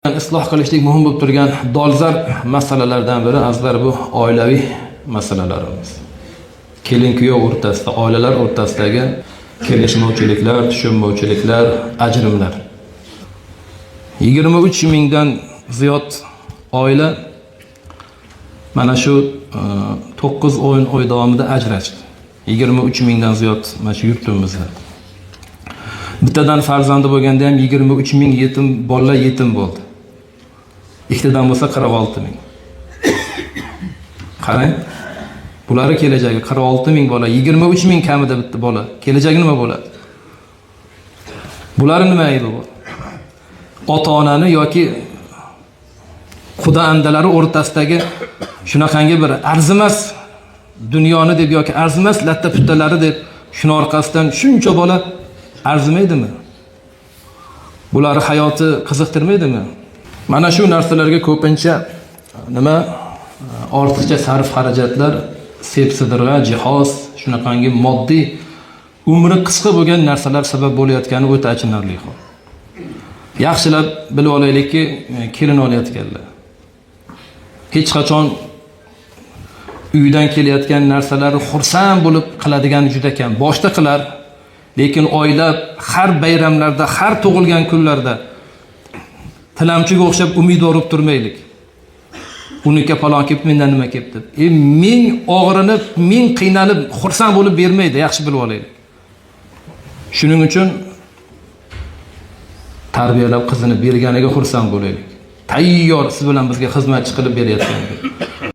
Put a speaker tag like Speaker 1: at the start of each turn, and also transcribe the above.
Speaker 1: Isloh qilishlik muhim bo'lib turgan dolzarb masalalardan biri azlar bu oilaviy masalalarimiz. Kelin-kuyov o'rtasida, oilalar o'rtasidagi kelishmovchiliklar, tushunmovchiliklar, ajrimlar. 23 mingdan ziyod oila mana shu 9 oy davomida ajrashdi. 23 mingdan ziyod mana shu yurtimizda. Bittadan farzandi bo'lganda ham 23 ming yetim bolalar yetim bo'ldi. Ikkitadan bo'lsa 46 ming. Qarang. Bularning kelajagi 46 ming bola, 23 ming kamida bitta bola. Kelajagi nima bo'ladi? Bular nima aybi bu? Ota-onani yoki xudo andalari o'rtasidagi shunaqangi bir arzimas dunyoni deb yoki arzimas latta puttalari deb shuni orqasidan shuncha bola arzimaydimi? Bular hayoti qiziqtirmaydimi? Mana shu narsalarga ko'pincha nima ortiqcha sarf xarajatlar, sepsidirg'a, jihoz, shunaqangi moddiy umri qisqa bo'lgan narsalar sabab bo'layotgani o'ta achinarli hol. Yaxshilab bilib olaylikki, kelin olayotganlar hech qachon uydan kelayotgan narsalarni xursand bo'lib qiladigan juda kam. Boshda qilar, lekin oylab har bayramlarda, har tug'ilgan kunlarda tilamchiga o'xshab umidvor bo'lib turmaylik. Uniki falon kelib, mendan nima kelibdi? Ming og'rinib, ming qiynalib, xursand bo'lib bermaydi, yaxshi bilib olaylik. Shuning uchun tarbiyalab qizini berganiga xursand bo'laylik. Tayyor siz bilan bizga xizmatchi qilib berayotgan.